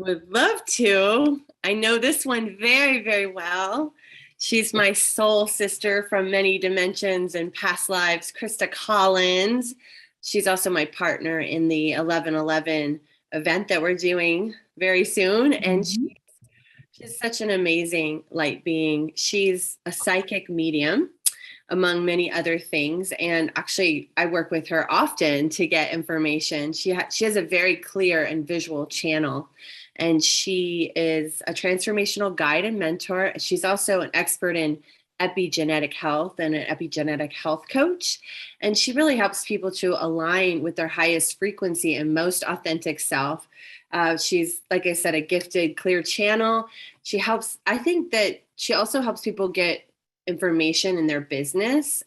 Would love to. I know this one very, very well. She's my soul sister from many dimensions and past lives, Crista Collins. She's also my partner in the 1111 event that we're doing very soon. And she's such an amazing light being. She's a psychic medium, among many other things. And actually, I work with her often to get information. She has a very clear and visual channel. And she is a transformational guide and mentor. She's also an expert in epigenetic health and an epigenetic health coach. And she really helps people to align with their highest frequency and most authentic self. She's, like I said, a gifted, clear channel. I think that she also helps people get information in their business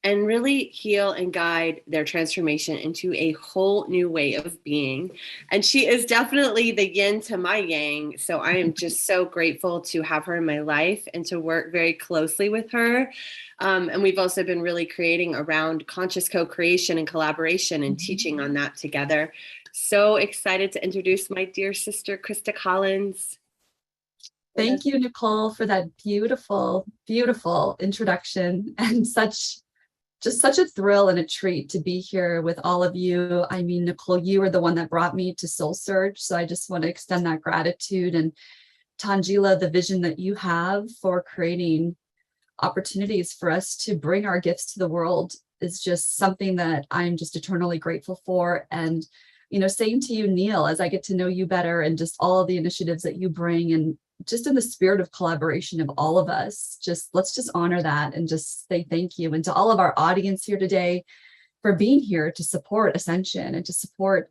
and really heal and guide their transformation into a whole new way of being. And she is definitely the yin to my yang. So I am just so grateful to have her in my life and to work very closely with her. And we've also been really creating around conscious co-creation and collaboration and teaching on that together. So excited to introduce my dear sister, Crista Collins. Thank you, Nicole, for that beautiful, beautiful introduction, and just such a thrill and a treat to be here with all of you. I mean, Nicole, you are the one that brought me to SoulSearch, so I just want to extend that gratitude. And Tangela, the vision that you have for creating opportunities for us to bring our gifts to the world is just something that I'm just eternally grateful for. And, you know, same to you, Neil, as I get to know you better and just all of the initiatives that you bring, and just in the spirit of collaboration of all of us, let's just honor that and just say thank you. And to all of our audience here today for being here to support Ascension and to support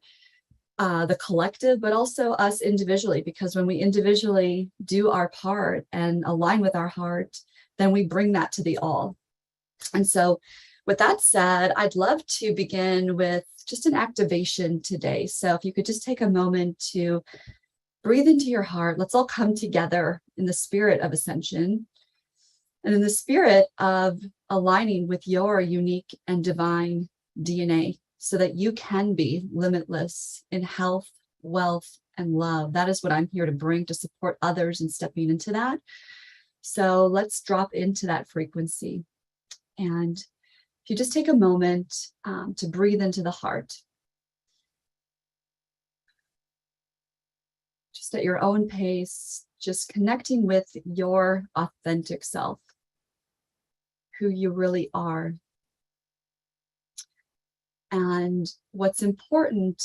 the collective, but also us individually, because when we individually do our part and align with our heart, then we bring that to the all. And so with that said, I'd love to begin with just an activation today. So if you could just take a moment to breathe into your heart. Let's all come together in the spirit of Ascension and in the spirit of aligning with your unique and divine DNA so that you can be limitless in health, wealth, and love. That is what I'm here to bring to support others in stepping into that. So let's drop into that frequency. And if you just take a moment to breathe into the heart, just at your own pace, just connecting with your authentic self, who you really are. And what's important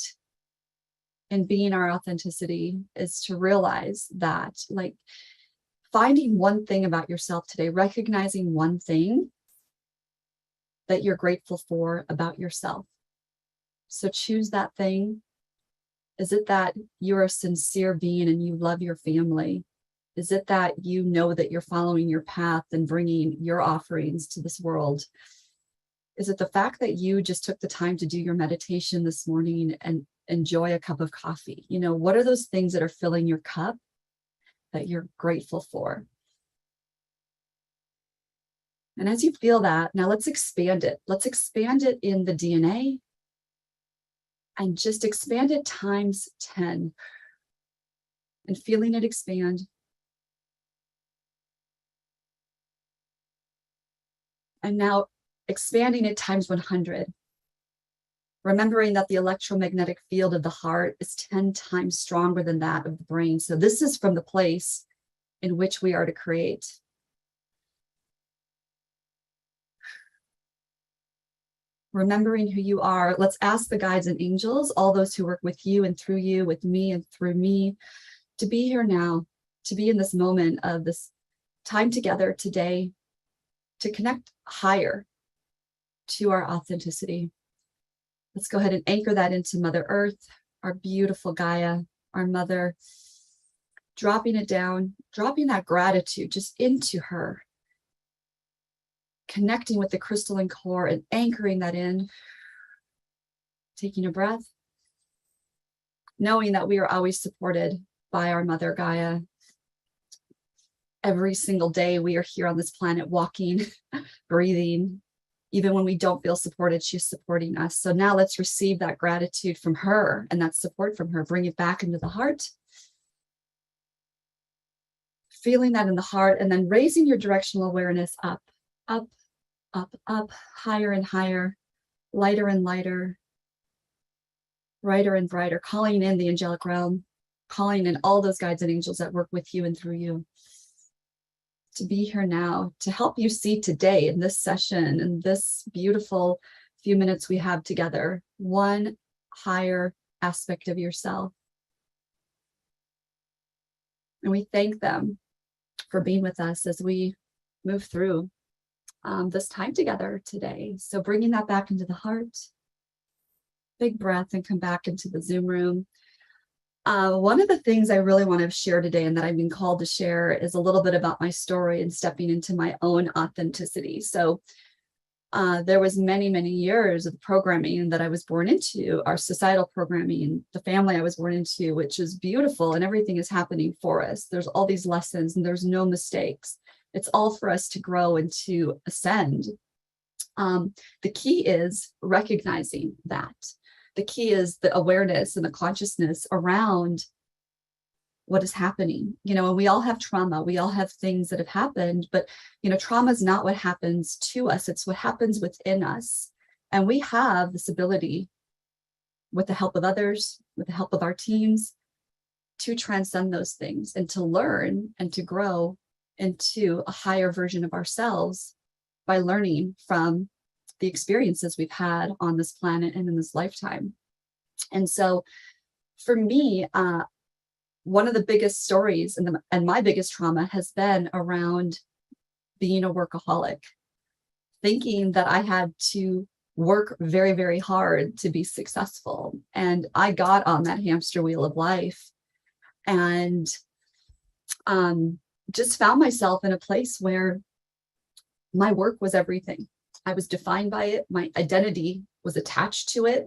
in being our authenticity is to realize that, like, finding one thing about yourself today, recognizing one thing that you're grateful for about yourself. So choose that thing. Is it that you're a sincere being and you love your family? Is it that you know that you're following your path and bringing your offerings to this world? Is it the fact that you just took the time to do your meditation this morning and enjoy a cup of coffee? You know, what are those things that are filling your cup that you're grateful for? And as you feel that, now let's expand it. Let's expand it in the DNA. And just expand it times 10. And feeling it expand. And now expanding it times 100. Remembering that the electromagnetic field of the heart is 10 times stronger than that of the brain. So this is from the place in which we are to create. Remembering who you are, let's ask the guides and angels, all those who work with you and through you, with me and through me, to be here now, to be in this moment of this time together today, to connect higher to our authenticity. Let's go ahead and anchor that into Mother Earth, our beautiful Gaia, our mother, dropping it down, dropping that gratitude just into her. Connecting with the crystalline core and anchoring that in, taking a breath, knowing that we are always supported by our mother Gaia. Every single day we are here on this planet walking, breathing, Even when we don't feel supported, she's supporting us. So now let's receive that gratitude from her and that support from her. Bring it back into the heart. Feeling that in the heart, and then raising your directional awareness up, up, up, up, higher and higher, lighter and lighter, brighter and brighter, calling in the angelic realm, calling in all those guides and angels that work with you and through you to be here now, to help you see today in this session, in this beautiful few minutes we have together, one higher aspect of yourself. And we thank them for being with us as we move through this time together today. So bringing that back into the heart, big breath, and come back into the Zoom room. One of the things I really want to share today, and that I've been called to share, is a little bit about my story and stepping into my own authenticity. So there was many, many years of programming that I was born into, our societal programming, the family I was born into, which is beautiful, and everything is happening for us. There's all these lessons and there's no mistakes. It's all for us to grow and to ascend. The key is recognizing that. The key is the awareness and the consciousness around what is happening. You know, and we all have trauma. We all have things that have happened, but, you know, trauma is not what happens to us. It's what happens within us. And we have this ability, with the help of others, with the help of our teams, to transcend those things and to learn and to grow into a higher version of ourselves by learning from the experiences we've had on this planet and in this lifetime. And so for me, one of the biggest stories and my biggest trauma has been around being a workaholic, thinking that I had to work very, very hard to be successful. And I got on that hamster wheel of life and just found myself in a place where my work was everything. I was defined by it. My identity was attached to it.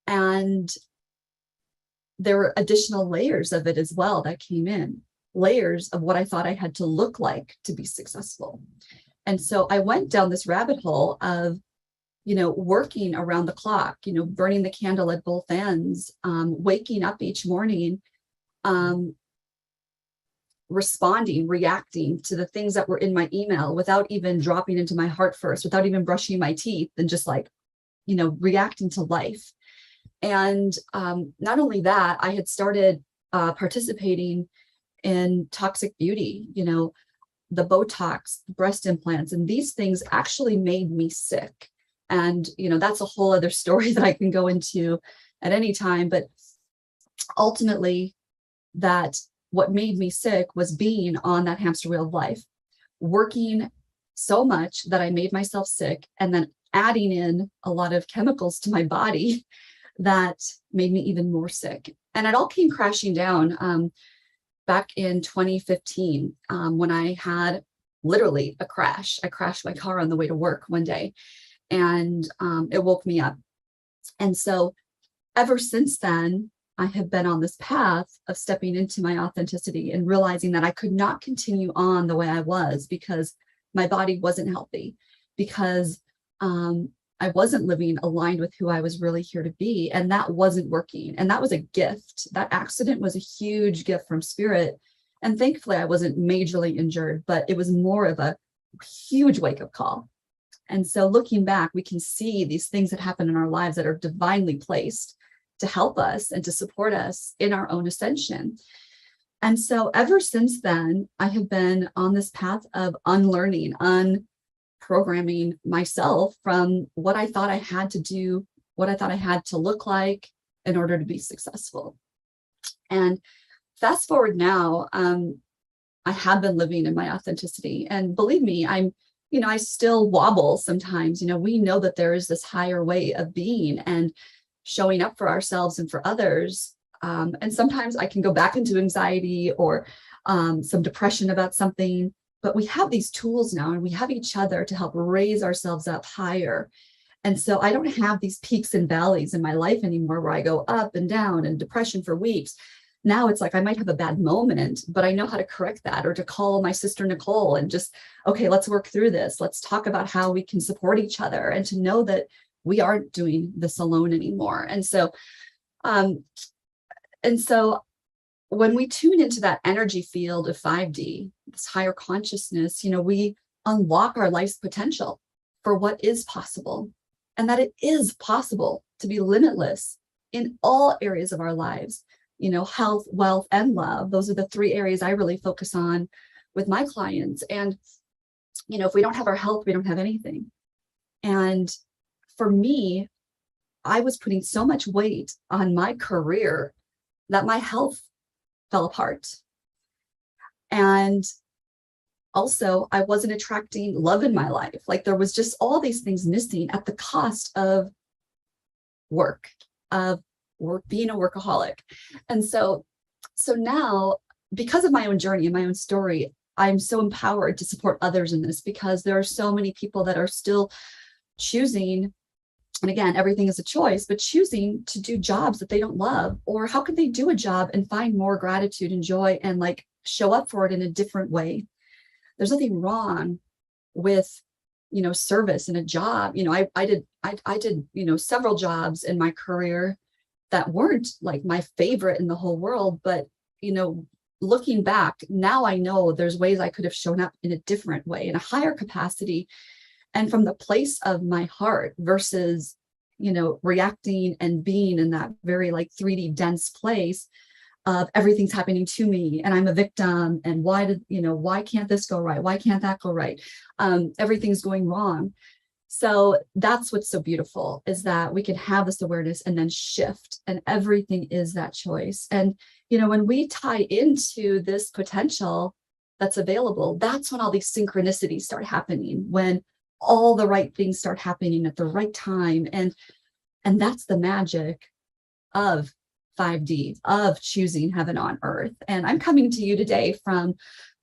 And there were additional layers of it as well that came in, layers of what I thought I had to look like to be successful. And so I went down this rabbit hole of, you know, working around the clock, you know, burning the candle at both ends, waking up each morning, responding, reacting to the things that were in my email without even dropping into my heart first, without even brushing my teeth, and just like, you know, reacting to life. And not only that, I had started participating in toxic beauty, you know, the Botox, breast implants, and these things actually made me sick. And, you know, that's a whole other story that I can go into at any time. But ultimately, that what made me sick was being on that hamster wheel of life, working so much that I made myself sick, and then adding in a lot of chemicals to my body that made me even more sick. And it all came crashing down back in 2015 when I had literally a crash. I crashed my car on the way to work one day, and it woke me up. And so ever since then, I have been on this path of stepping into my authenticity and realizing that I could not continue on the way I was because my body wasn't healthy, because I wasn't living aligned with who I was really here to be. And that wasn't working. And that was a gift. That accident was a huge gift from spirit. And thankfully, I wasn't majorly injured, but it was more of a huge wake-up call. And so looking back, we can see these things that happen in our lives that are divinely placed to help us and to support us in our own ascension. And so ever since then, I have been on this path of unlearning, unprogramming myself from what I thought I had to do, what I thought I had to look like in order to be successful. And fast forward now, I have been living in my authenticity. And believe me, I still wobble sometimes. You know, we know that there is this higher way of being and showing up for ourselves and for others. And sometimes I can go back into anxiety or some depression about something, but we have these tools now and we have each other to help raise ourselves up higher. And so I don't have these peaks and valleys in my life anymore where I go up and down and depression for weeks. Now it's like I might have a bad moment, but I know how to correct that, or to call my sister Nicole and just, okay, let's work through this. Let's talk about how we can support each other, and to know that we aren't doing this alone anymore. And so when we tune into that energy field of 5D, this higher consciousness, we unlock our life's potential for what is possible, and that it is possible to be limitless in all areas of our lives, health, wealth, and love. Those are the three areas I really focus on with my clients. And, if we don't have our health, we don't have anything. And for me, I was putting so much weight on my career that my health fell apart. And also, I wasn't attracting love in my life. Like, there was just all these things missing at the cost of work, being a workaholic. And so now, because of my own journey and my own story, I'm so empowered to support others in this, because there are so many people that are still choosing, and again, everything is a choice, but choosing to do jobs that they don't love. Or how can they do a job and find more gratitude and joy and like show up for it in a different way? There's nothing wrong with, service in a job. I did several jobs in my career that weren't like my favorite in the whole world, but looking back now, I know there's ways I could have shown up in a different way, in a higher capacity, and from the place of my heart, versus reacting and being in that very like 3D dense place of everything's happening to me and I'm a victim, and why can't this go right? Why can't that go right? Everything's going wrong. So that's what's so beautiful, is that we can have this awareness and then shift, and everything is that choice. And, when we tie into this potential that's available, that's when all these synchronicities start happening, when all the right things start happening at the right time. And that's the magic of 5D, of choosing heaven on earth. And I'm coming to you today from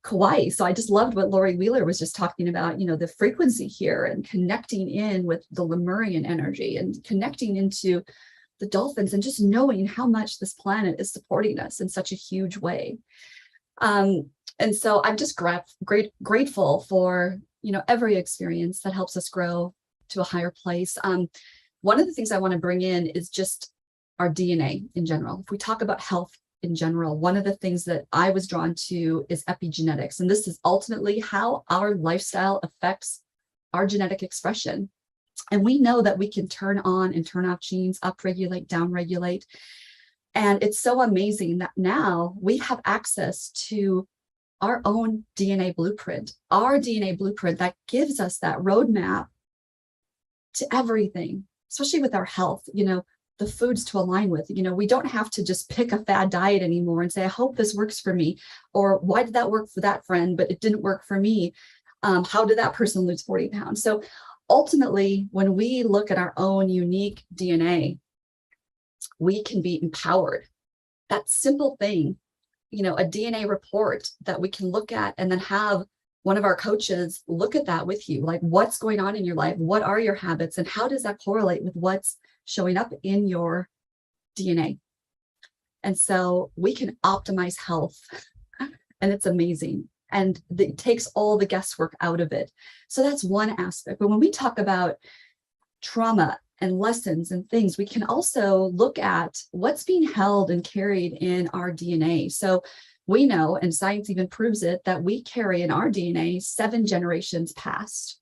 Kauai. So I just loved what Lori Wheeler was just talking about, the frequency here, and connecting in with the Lemurian energy, and connecting into the dolphins, and just knowing how much this planet is supporting us in such a huge way. And so I'm just grateful for, every experience that helps us grow to a higher place. One of the things I want to bring in is just our DNA in general. If we talk about health in general, one of the things that I was drawn to is epigenetics. And this is ultimately how our lifestyle affects our genetic expression. And we know that we can turn on and turn off genes, upregulate, downregulate. And it's so amazing that now we have access to our own DNA blueprint, that gives us that roadmap to everything, especially with our health, the foods to align with. We don't have to just pick a fad diet anymore and say, I hope this works for me. Or why did that work for that friend, but it didn't work for me? How did that person lose 40 pounds? So ultimately, when we look at our own unique DNA, we can be empowered. That simple thing, a DNA report that we can look at, and then have one of our coaches look at that with you. Like, what's going on in your life? What are your habits? And how does that correlate with what's showing up in your DNA? And so we can optimize health, and it's amazing. And it takes all the guesswork out of it. So that's one aspect. But when we talk about trauma and lessons and things, we can also look at what's being held and carried in our DNA. So we know, and science even proves it, that we carry in our DNA 7 generations past.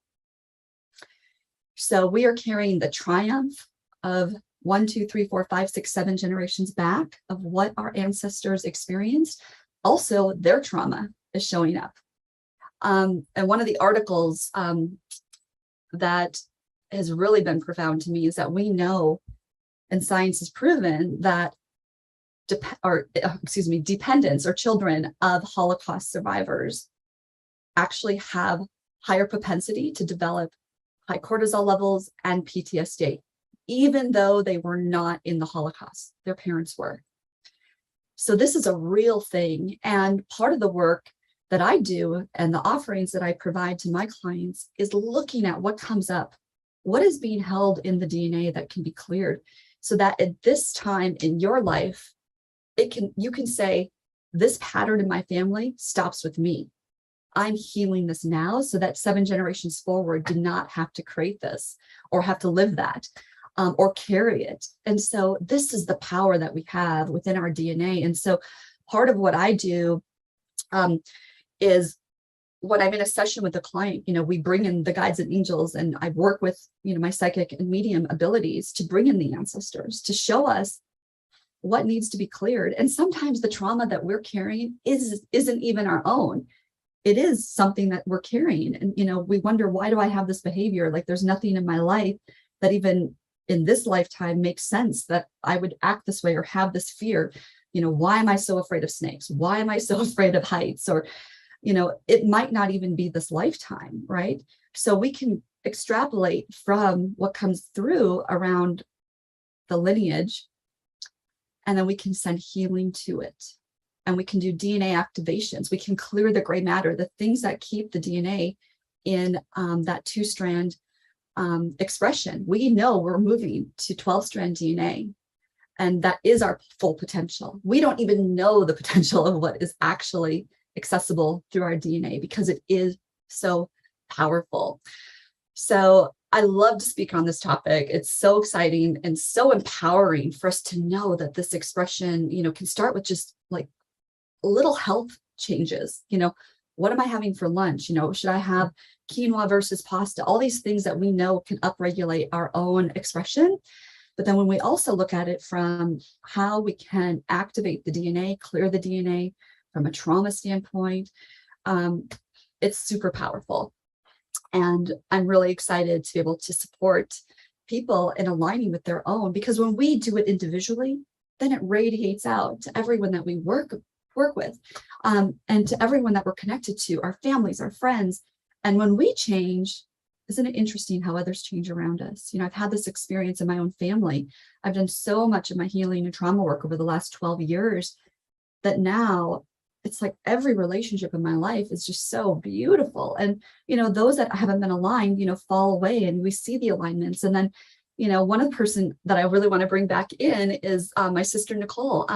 So we are carrying the triumph of 1, 2, 3, 4, 5, 6, 7 generations back of what our ancestors experienced. Also, their trauma is showing up. And one of the articles that has really been profound to me is that we know, and science has proven, that dependents or children of Holocaust survivors actually have higher propensity to develop high cortisol levels and PTSD, even though they were not in the Holocaust. Their parents were. So this is a real thing. And part of the work that I do and the offerings that I provide to my clients is looking at what comes up, what is being held in the DNA that can be cleared, so that at this time in your life, you can say, this pattern in my family stops with me. I'm healing this now so that 7 generations forward do not have to create this or have to live that or carry it. And so this is the power that we have within our DNA. And so part of what I do is when I'm in a session with a client, we bring in the guides and angels, and I work with, my psychic and medium abilities to bring in the ancestors to show us what needs to be cleared. And sometimes the trauma that we're carrying isn't even our own. It is something that we're carrying. And, we wonder, why do I have this behavior? Like there's nothing in my life that even in this lifetime makes sense that I would act this way or have this fear. Why am I so afraid of snakes? Why am I so afraid of heights? Or, it might not even be this lifetime, right? So we can extrapolate from what comes through around the lineage, and then we can send healing to it. And we can do DNA activations. We can clear the gray matter, the things that keep the DNA in that 2-strand expression. We know we're moving to 12-strand DNA, and that is our full potential. We don't even know the potential of what is actually accessible through our DNA because it is so powerful. So I love to speak on this topic. It's so exciting and so empowering for us to know that this expression, can start with just like little health changes. What am I having for lunch? Should I have quinoa versus pasta? All these things that we know can upregulate our own expression. But then when we also look at it from how we can activate the DNA, clear the DNA from a trauma standpoint, it's super powerful. And I'm really excited to be able to support people in aligning with their own, because when we do it individually, then it radiates out to everyone that we work with, and to everyone that we're connected to, our families, our friends. And when we change, isn't it interesting how others change around us? I've had this experience in my own family. I've done so much of my healing and trauma work over the last 12 years that now it's like every relationship in my life is just so beautiful. And, those that haven't been aligned, fall away, and we see the alignments. And then, one of the person that I really want to bring back in is my sister, Nicole,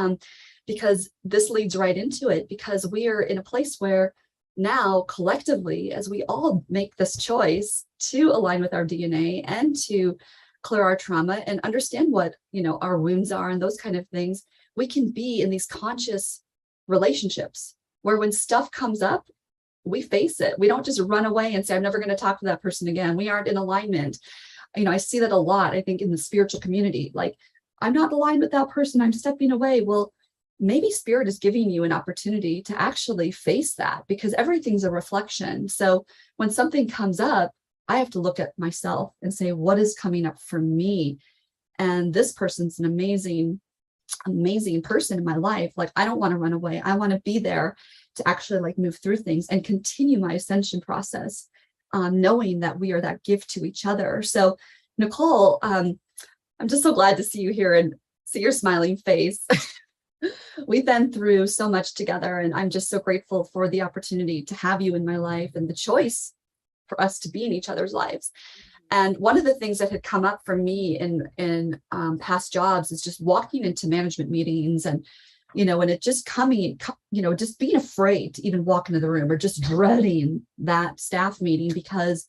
because this leads right into it, because we are in a place where now collectively, as we all make this choice to align with our DNA and to clear our trauma and understand what, our wounds are and those kind of things, we can be in these conscious relationships where when stuff comes up, we face it. We don't just run away and say, I'm never going to talk to that person again. We aren't in alignment. I see that a lot, I think, in the spiritual community. Like, I'm not aligned with that person, I'm stepping away. Well, maybe spirit is giving you an opportunity to actually face that, because everything's a reflection. So when something comes up, I have to look at myself and say, what is coming up for me? And this person's an amazing person in my life. Like, I don't want to run away. I want to be there to actually move through things and continue my ascension process, knowing that we are that gift to each other. So Nicole, I'm just so glad to see you here and see your smiling face. We've been through so much together, and I'm just so grateful for the opportunity to have you in my life and the choice for us to be in each other's lives. And one of the things that had come up for me in past jobs is just walking into management meetings and, and it just just being afraid to even walk into the room, or just dreading that staff meeting because,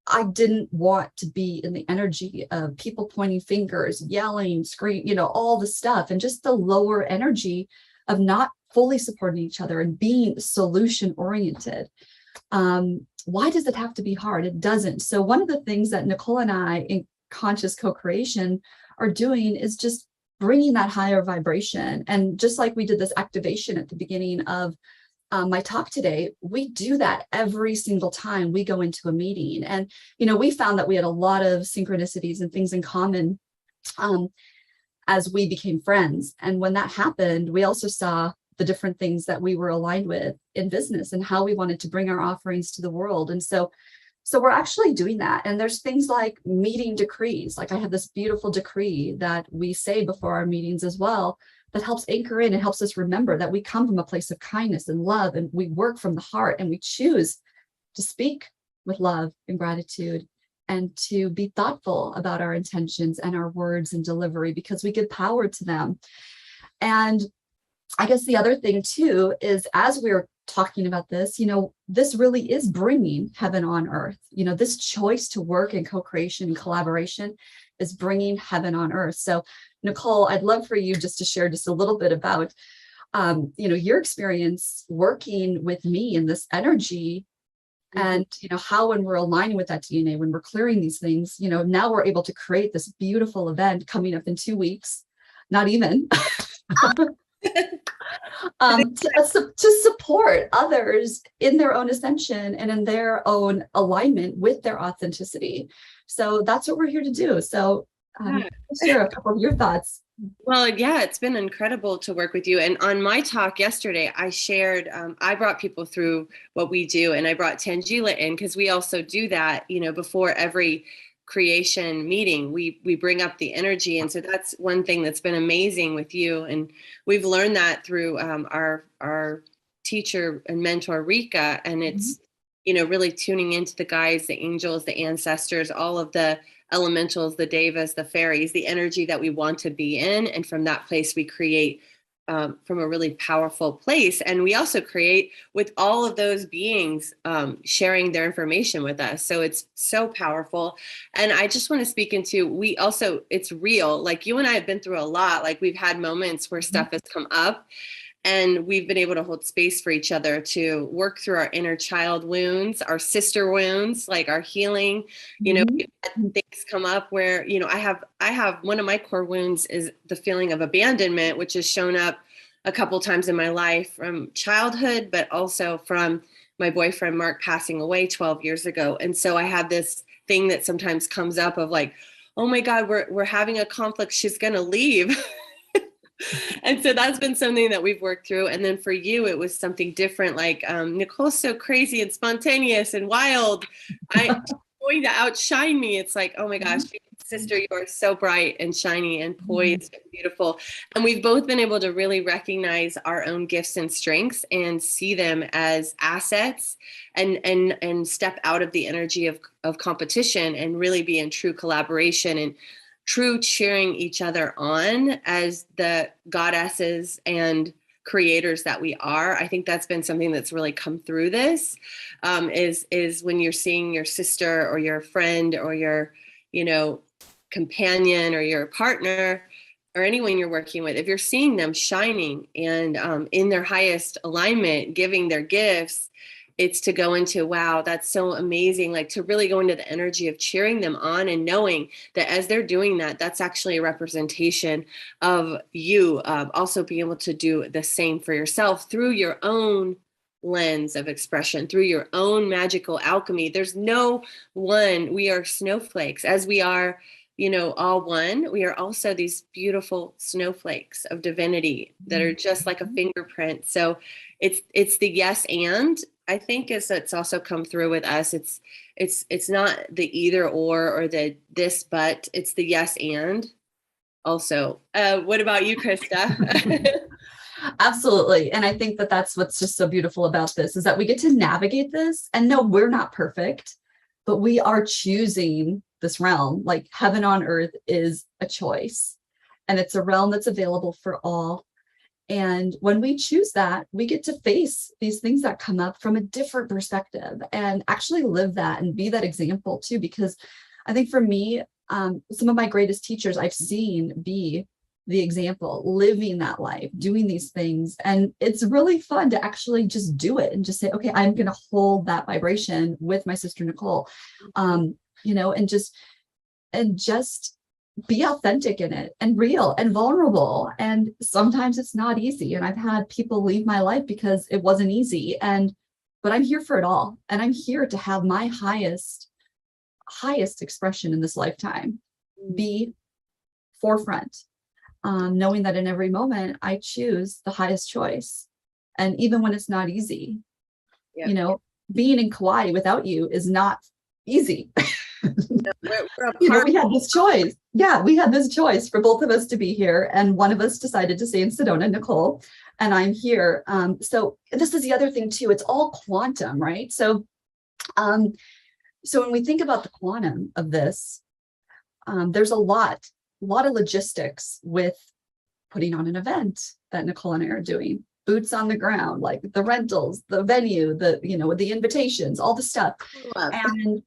I didn't want to be in the energy of people pointing fingers, yelling, screaming, all the stuff, and just the lower energy of not fully supporting each other and being solution oriented. Why does it have to be hard? It doesn't. So one of the things that Nicole and I in conscious co-creation are doing is just bringing that higher vibration. And just like we did this activation at the beginning of my talk today, we do that every single time we go into a meeting. And, we found that we had a lot of synchronicities and things in common as we became friends. And when that happened, we also saw the different things that we were aligned with in business and how we wanted to bring our offerings to the world. And so we're actually doing that. And there's things like meeting decrees. Like, I have this beautiful decree that we say before our meetings as well, that helps anchor in and helps us remember that we come from a place of kindness and love, and we work from the heart, and we choose to speak with love and gratitude and to be thoughtful about our intentions and our words and delivery, because we give power to them. And I guess the other thing too is, as we're talking about this, this really is bringing heaven on earth. This choice to work in co-creation and collaboration is bringing heaven on earth. So Nicole, I'd love for you just to share just a little bit about, your experience working with me in this energy, and how, when we're aligning with that DNA, when we're clearing these things, now we're able to create this beautiful event coming up in 2 weeks, not even. To support others in their own ascension and in their own alignment with their authenticity. So that's what we're here to do. So share a couple of your thoughts. Well, yeah, it's been incredible to work with you. And on my talk yesterday, I shared, I brought people through what we do, and I brought Tangela in because we also do that, before every creation meeting, we bring up the energy. And so that's one thing that's been amazing with you. And we've learned that through our teacher and mentor, Rika. And it's, really tuning into the guides, the angels, the ancestors, all of the elementals, the devas, the fairies, the energy that we want to be in. And from that place, we create from a really powerful place. And we also create with all of those beings sharing their information with us. So it's so powerful. And I just want to speak into, it's real. Like, you and I have been through a lot. Like, we've had moments where stuff has come up, and we've been able to hold space for each other to work through our inner child wounds, our sister wounds, like our healing. We've had things come up where, I have one of my core wounds is the feeling of abandonment, which has shown up a couple times in my life from childhood, but also from my boyfriend, Mark, passing away 12 years ago. And so I have this thing that sometimes comes up of like, oh my God, we're having a conflict. She's going to leave. And so that's been something that we've worked through. And then for you, it was something different. Like, Nicole's so crazy and spontaneous and wild. I'm going to outshine me. It's like, oh my gosh, sister, you are so bright and shiny and poised and beautiful. And we've both been able to really recognize our own gifts and strengths and see them as assets, and step out of the energy of competition and really be in true collaboration and true cheering each other on as the goddesses and creators that we are. I think that's been something that's really come through this, is when you're seeing your sister or your friend or your, companion or your partner or anyone you're working with, if you're seeing them shining and in their highest alignment, giving their gifts, it's to go into, wow, that's so amazing. Like, to really go into the energy of cheering them on and knowing that as they're doing that, that's actually a representation of you also being able to do the same for yourself through your own lens of expression, through your own magical alchemy. There's no one. We are snowflakes. As we are, all one, we are also these beautiful snowflakes of divinity that are just like a fingerprint. So it's the yes and. I think it's also come through with us. It's not the either or the this, but it's the yes and also. What about you, Crista? Absolutely. And I think that that's what's just so beautiful about this, is that we get to navigate this. And no, we're not perfect, but we are choosing this realm. Like, heaven on earth is a choice, and it's a realm that's available for all. And when we choose that, we get to face these things that come up from a different perspective and actually live that and be that example too. Because I think for me, some of my greatest teachers I've seen be the example, living that life, doing these things. And it's really fun to actually just do it and just say, okay, I'm going to hold that vibration with my sister, Nicole, and just be authentic in it and real and vulnerable. And sometimes it's not easy. And I've had people leave my life because it wasn't easy. But I'm here for it all. And I'm here to have my highest expression in this lifetime, be forefront, knowing that in every moment I choose the highest choice. And even when it's not easy, being in Kauai without you is not easy. We had this choice. Yeah, we had this choice for both of us to be here. And one of us decided to stay in Sedona, Nicole, and I'm here. So this is the other thing too. It's all quantum, right? So when we think about the quantum of this, there's a lot of logistics with putting on an event that Nicole and I are doing. Boots on the ground, like the rentals, the venue, the invitations, all the stuff. And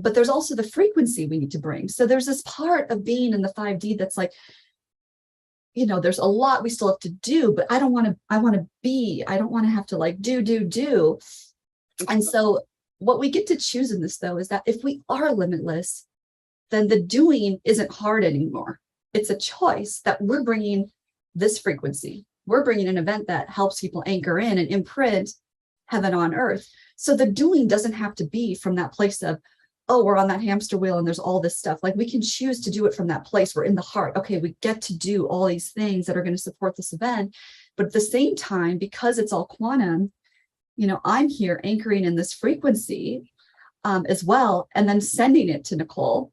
but there's also the frequency we need to bring. So there's this part of being in the 5D that's like, there's a lot we still have to do, but I don't want to have to like do. And so what we get to choose in this, though, is that if we are limitless, then the doing isn't hard anymore. It's a choice that we're bringing this frequency. We're bringing an event that helps people anchor in and imprint heaven on earth. So the doing doesn't have to be from that place of, oh, we're on that hamster wheel and there's all this stuff. Like, we can choose to do it from that place. We're in the heart. Okay, we get to do all these things that are going to support this event. But at the same time, because it's all quantum, I'm here anchoring in this frequency as well, and then sending it to Nicole.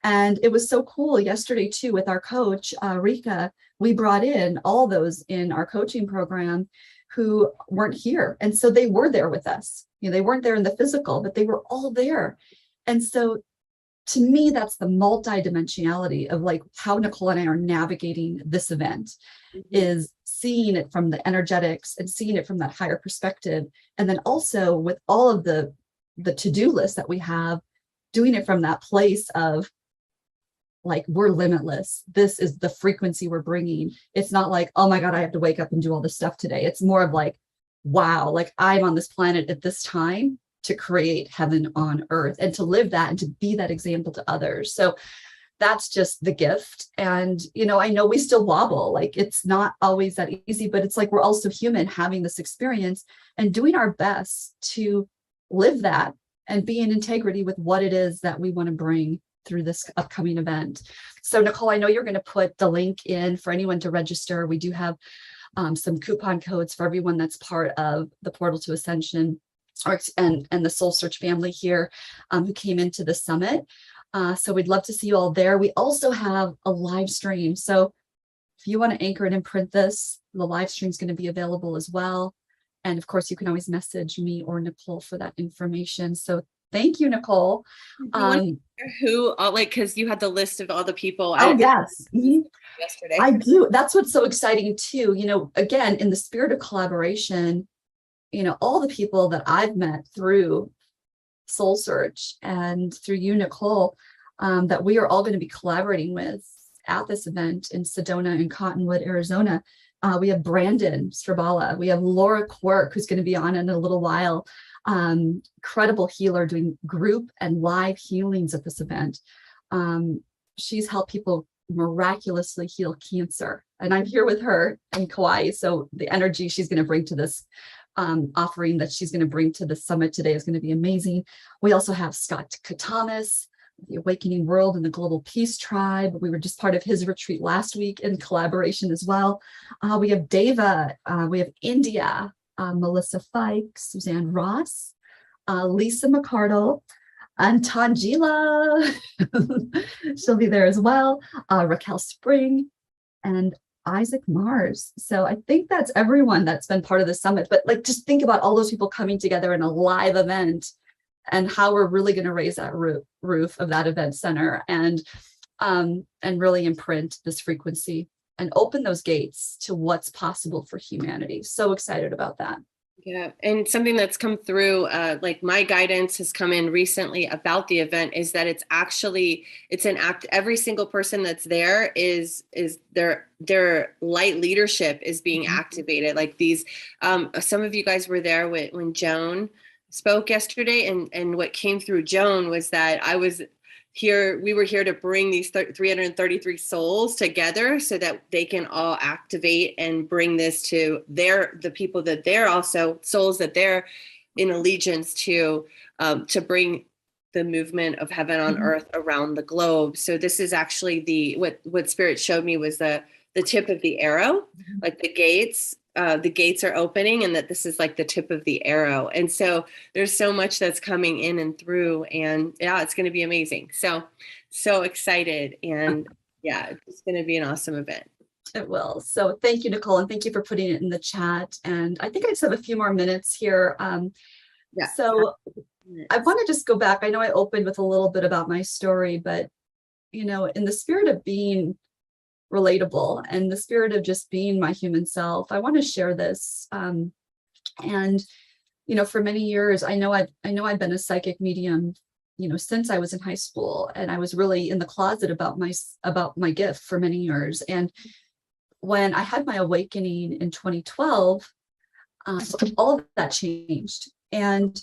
And it was so cool yesterday too, with our coach, Rika, we brought in all those in our coaching program who weren't here. And so they were there with us. They weren't there in the physical, but they were all there. And so to me, that's the multidimensionality of like how Nicole and I are navigating this event, is seeing it from the energetics and seeing it from that higher perspective. And then also with all of the to-do list that we have, doing it from that place of like, we're limitless. This is the frequency we're bringing. It's not like, oh my God, I have to wake up and do all this stuff today. It's more of like, wow, like I'm on this planet at this time to create heaven on earth and to live that and to be that example to others. So that's just the gift. And, I know we still wobble, like it's not always that easy, but it's like, we're also human having this experience and doing our best to live that and be in integrity with what it is that we want to bring through this upcoming event. So Nicole, I know you're going to put the link in for anyone to register. We do have some coupon codes for everyone that's part of the Portal to Ascension and the SoulSearch family here who came into the summit. So we'd love to see you all there. We also have a live stream. So if you want to anchor and imprint this, the live stream is going to be available as well. And of course, you can always message me or Nicole for that information. So thank you, Nicole. Who, because you had the list of all the people. Oh, yes. Yesterday. I do. That's what's so exciting too. Again, in the spirit of collaboration, all the people that I've met through SoulSearch and through you, Nicole, that we are all going to be collaborating with at this event in Sedona and Cottonwood, Arizona. We have Brandon Strabala. We have Laura Quirk, who's going to be on in a little while. Incredible healer doing group and live healings at this event. She's helped people miraculously heal cancer. And I'm here with her in Kauai. So the energy she's going to bring to this offering that she's going to bring to the summit today is going to be amazing. We also have Scott Katamas, the Awakening World and the Global Peace Tribe. We were just part of his retreat last week in collaboration as well. We have Deva, we have India, Melissa Fike, Suzanne Ross, Lisa McCardle, and Tangela. She'll be there as well. Raquel Spring and Isaac Mars. So I think that's everyone that's been part of the summit. But just think about all those people coming together in a live event and how we're really going to raise that roof of that event center and really imprint this frequency and open those gates to what's possible for humanity. So excited about that. Yeah. And something that's come through, my guidance has come in recently about the event is that it's an act. Every single person that's there is their light leadership is being activated. Like these, some of you guys were there when Joan spoke yesterday, and what came through Joan was that we were here to bring these 333 souls together so that they can all activate and bring this to the people that they're also souls that they're in allegiance to bring the movement of heaven on earth around the globe. So this is actually what Spirit showed me was the tip of the arrow, like the gates are opening, and that this is like the tip of the arrow. And so there's so much that's coming in and through, and yeah, it's going to be amazing. So excited. And yeah, it's going to be an awesome event. It will. So thank you, Nicole. And thank you for putting it in the chat. And I think I just have a few more minutes here. So I want to just go back. I know I opened with a little bit about my story, but in the spirit of being relatable. And the spirit of just being my human self, I want to share this. And, you know, for many years, I know I've been a psychic medium, you know, since I was in high school, and I was really in the closet about my gift for many years. And when I had my awakening in 2012, all of that changed. And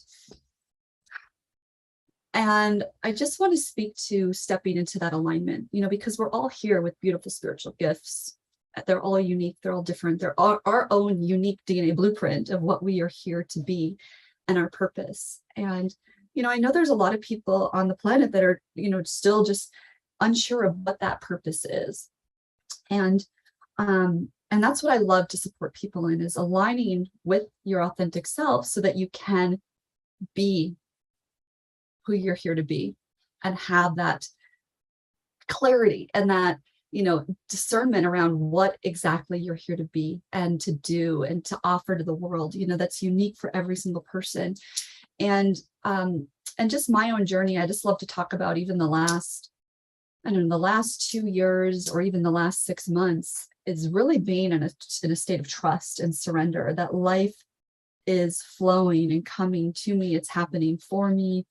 I just want to speak to stepping into that alignment, you know, because we're all here with beautiful spiritual gifts. They're all unique. They're all different. They're our own unique DNA blueprint of what we are here to be and our purpose. And, you know, I know there's a lot of people on the planet that are, you know, still just unsure of what that purpose is. And that's what I love to support people in, is aligning with your authentic self so that you can be who you're here to be and have that clarity and that, you know, discernment around what exactly you're here to be and to do and to offer to the world, you know, that's unique for every single person. And just my own journey, I just love to talk about even the last 2 years or even the last 6 months is really being in a state of trust and surrender, that life is flowing and coming to me. It's happening for me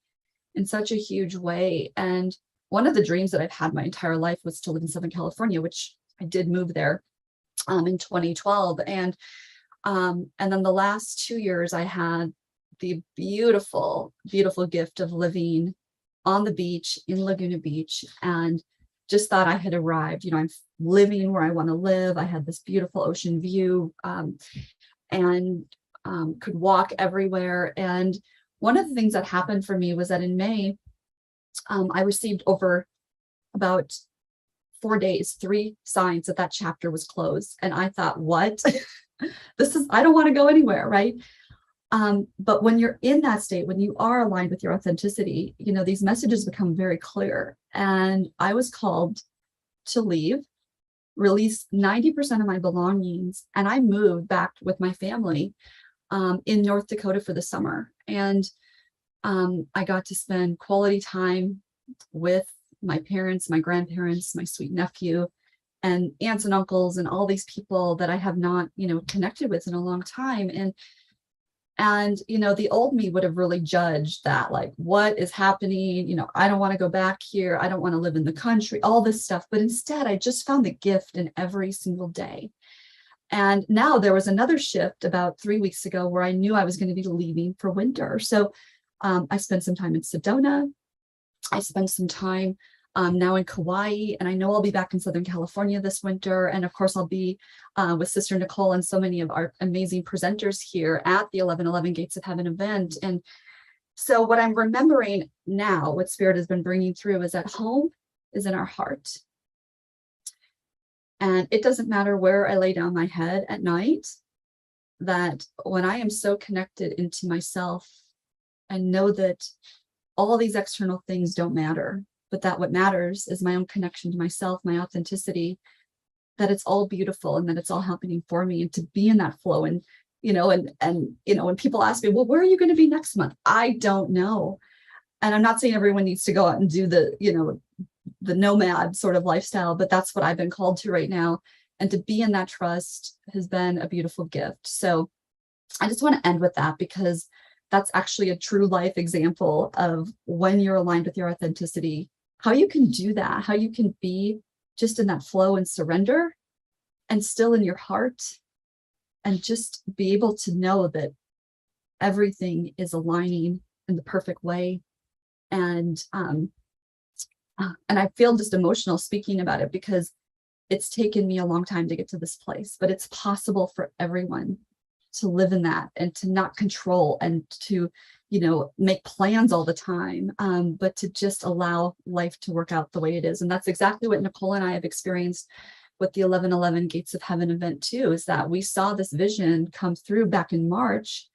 in such a huge way. And one of the dreams that I've had my entire life was to live in Southern California, which I did move there in 2012. And then the last 2 years, I had the beautiful, beautiful gift of living on the beach in Laguna Beach, and just thought I had arrived. You know, I'm living where I want to live. I had this beautiful ocean view, and could walk everywhere. And one of the things that happened for me was that in May, I received over about 4 days, 3 signs that chapter was closed. And I thought, what? I don't want to go anywhere, right? But when you're in that state, when you are aligned with your authenticity, you know, these messages become very clear. And I was called to leave, release 90% of my belongings, and I moved back with my family in North Dakota for the summer. And I got to spend quality time with my parents, my grandparents, my sweet nephew, and aunts and uncles, and all these people that I have not, you know, connected with in a long time. And, you know, the old me would have really judged that, like, what is happening? You know, I don't want to go back here. I don't want to live in the country, all this stuff. But instead, I just found the gift in every single day. And now there was another shift about 3 weeks ago where I knew I was going to be leaving for winter. So I spent some time in Sedona. I spent some time now in Kauai, and I know I'll be back in Southern California this winter. And of course, I'll be with Sister Nicole and so many of our amazing presenters here at the 1111 Gates of Heaven event. And so what I'm remembering now, what Spirit has been bringing through, is that home is in our heart. And it doesn't matter where I lay down my head at night, that when I am so connected into myself and know that all these external things don't matter, but that what matters is my own connection to myself, my authenticity, that it's all beautiful and that it's all happening for me, and to be in that flow. And, you know, and, you know, when people ask me, well, where are you going to be next month? I don't know. And I'm not saying everyone needs to go out and do the, you know, the nomad sort of lifestyle, but that's what I've been called to right now. And to be in that trust has been a beautiful gift. So I just want to end with that, because that's actually a true life example of when you're aligned with your authenticity, how you can do that, how you can be just in that flow and surrender and still in your heart, and just be able to know that everything is aligning in the perfect way. And I feel just emotional speaking about it, because it's taken me a long time to get to this place, but it's possible for everyone to live in that and to not control and to, you know, make plans all the time, but to just allow life to work out the way it is. And that's exactly what Nicole and I have experienced with the 1111 Gates of Heaven event too, is that we saw this vision come through back in March,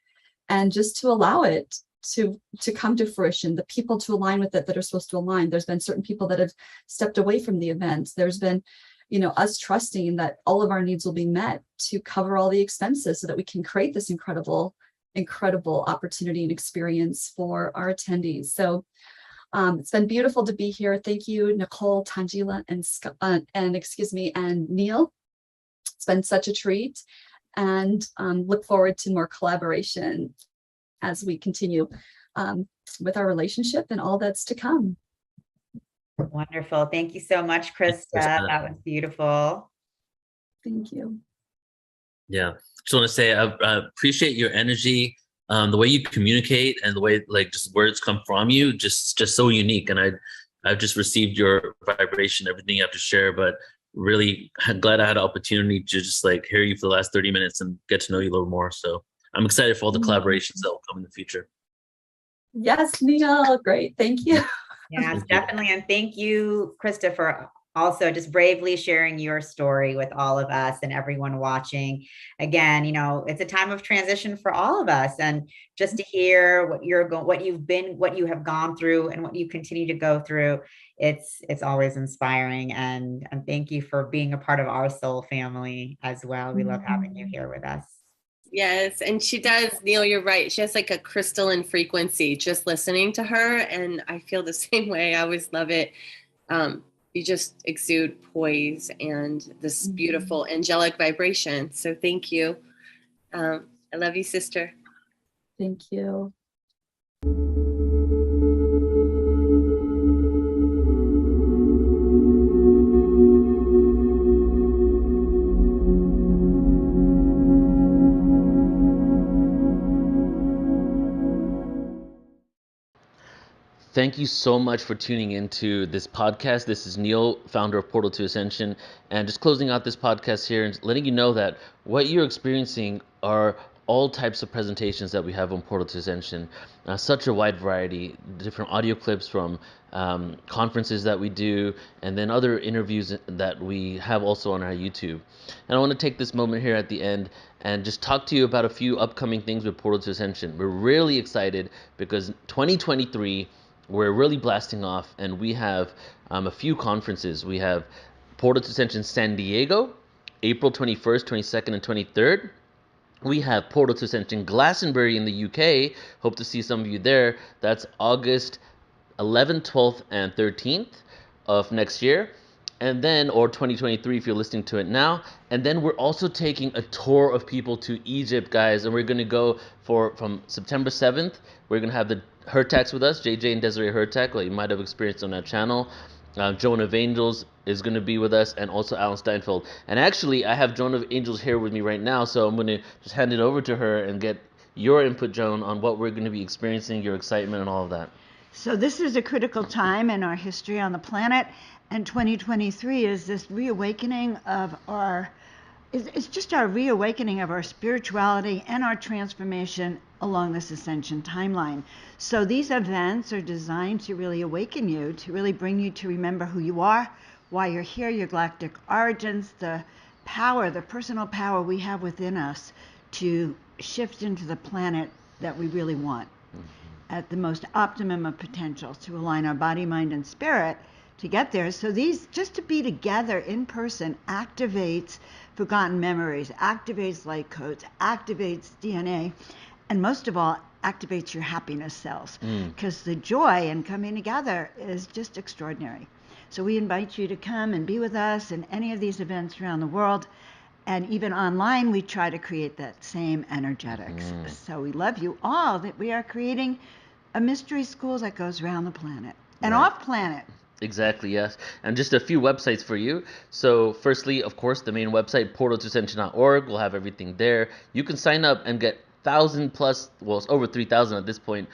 and just to allow it to come to fruition, the people to align with it that are supposed to align. There's been certain people that have stepped away from the event. There's been, you know, us trusting that all of our needs will be met to cover all the expenses so that we can create this incredible opportunity and experience for our attendees. So It's been beautiful to be here. Thank you, Nicole, Tangela, and Neil. It's been such a treat, and look forward to more collaboration as we continue with our relationship and all that's to come. Wonderful. Thank you so much, Crista. That was beautiful. Thank you. Yeah, just want to say I appreciate your energy, the way you communicate, and the way like just words come from you, just so unique. And I've just received your vibration, everything you have to share. But really glad I had an opportunity to just like hear you for the last 30 minutes and get to know you a little more. So I'm excited for all the collaborations that will come in the future. Yes, Neil, great. Thank you. Yes, definitely. And thank you, Crista, for also just bravely sharing your story with all of us and everyone watching. Again, you know, it's a time of transition for all of us, and just to hear what you have gone through and what you continue to go through, it's always inspiring. And thank you for being a part of our soul family as well. We love having you here with us. Yes, and she does, Neil, you're right. She has like a crystalline frequency just listening to her, and I feel the same way. I always love it. You just exude poise and this beautiful angelic vibration. So thank you. I love you, sister. Thank you. Thank you so much for tuning into this podcast. This is Neil, founder of Portal to Ascension, and just closing out this podcast here and letting you know that what you're experiencing are all types of presentations that we have on Portal to Ascension. Such a wide variety, different audio clips from conferences that we do, and then other interviews that we have also on our YouTube. And I want to take this moment here at the end and just talk to you about a few upcoming things with Portal to Ascension. We're really excited because 2023, we're really blasting off, and we have a few conferences. We have Portal to Ascension San Diego, April 21st, 22nd, and 23rd. We have Portal to Ascension Glastonbury in the UK. Hope to see some of you there. That's August 11th, 12th, and 13th of next year. And then, or 2023 if you're listening to it now. And then we're also taking a tour of people to Egypt, guys. And we're going to go from September 7th. We're going to have the Hertax with us, JJ and Desiree Hertax, what you might have experienced on that channel. Joan of Angels is going to be with us, and also Alan Steinfeld. And actually, I have Joan of Angels here with me right now, so I'm going to just hand it over to her and get your input, Joan, on what we're going to be experiencing, your excitement, and all of that. So this is a critical time in our history on the planet, and 2023 is this reawakening of it's just our reawakening of our spirituality and our transformation along this ascension timeline. So these events are designed to really awaken you, to really bring you to remember who you are, why you're here, your galactic origins, the power, the personal power we have within us to shift into the planet that we really want at the most optimum of potential, to align our body, mind, and spirit to get there. So these, just to be together in person, activates forgotten memories, activates light codes, activates DNA, and most of all, activates your happiness cells, because the joy in coming together is just extraordinary. So we invite you to come and be with us in any of these events around the world. And even online, we try to create that same energetics. So we love you all, that we are creating a mystery school that goes around the planet and off planet. Exactly, yes. And just a few websites for you. So firstly, of course, the main website, portaltoascension.org. We'll have everything there. You can sign up and get 1,000 plus, well, it's over 3,000 at this point,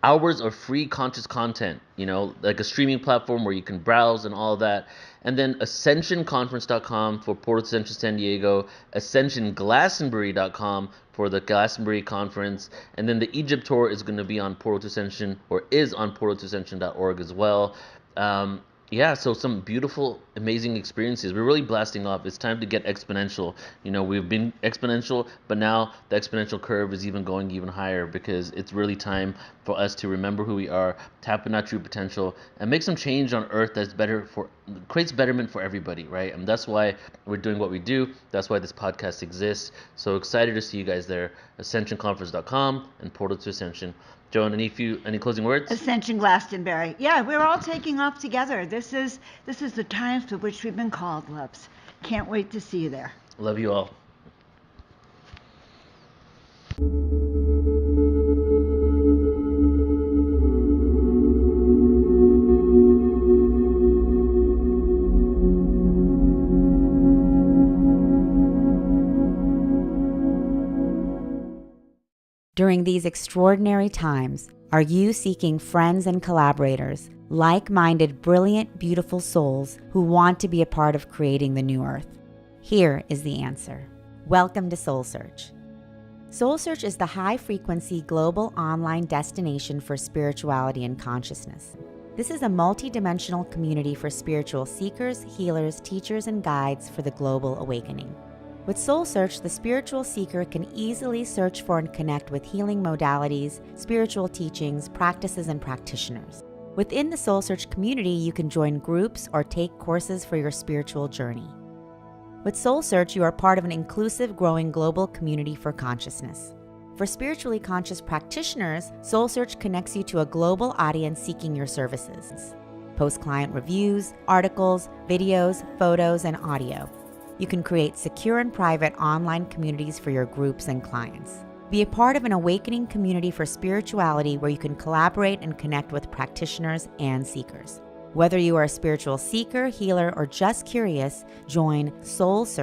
hours of free conscious content, you know, like a streaming platform where you can browse and all of that. And then ascensionconference.com for Portal to Ascension San Diego, ascensionglastonbury.com for the Glastonbury conference. And then the Egypt tour is going to be on Portal to Ascension, or is on portaltoascension.org as well. Yeah, so some beautiful, amazing experiences. We're really blasting off. It's time to get exponential. You know, we've been exponential, but now the exponential curve is even going even higher, because it's really time for us to remember who we are, tap into our true potential, and make some change on Earth that's better creates betterment for everybody, right? And that's why we're doing what we do. That's why this podcast exists. So excited to see you guys there. ascensionconference.com, and Portal to Ascension. Joan, any closing words? Ascension Glastonbury. Yeah, we're all taking off together. This is the time for which we've been called, loves. Can't wait to see you there. Love you all. During these extraordinary times, are you seeking friends and collaborators, like-minded, brilliant, beautiful souls who want to be a part of creating the new earth? Here is the answer. Welcome to SoulSearch. SoulSearch is the high-frequency global online destination for spirituality and consciousness. This is a multi-dimensional community for spiritual seekers, healers, teachers, and guides for the global awakening. With SoulSearch, the spiritual seeker can easily search for and connect with healing modalities, spiritual teachings, practices, and practitioners. Within the SoulSearch community, you can join groups or take courses for your spiritual journey. With SoulSearch, you are part of an inclusive, growing global community for consciousness. For spiritually conscious practitioners, SoulSearch connects you to a global audience seeking your services. Post client reviews, articles, videos, photos, and audio. You can create secure and private online communities for your groups and clients. Be a part of an awakening community for spirituality where you can collaborate and connect with practitioners and seekers. Whether you are a spiritual seeker, healer, or just curious, join SoulSearch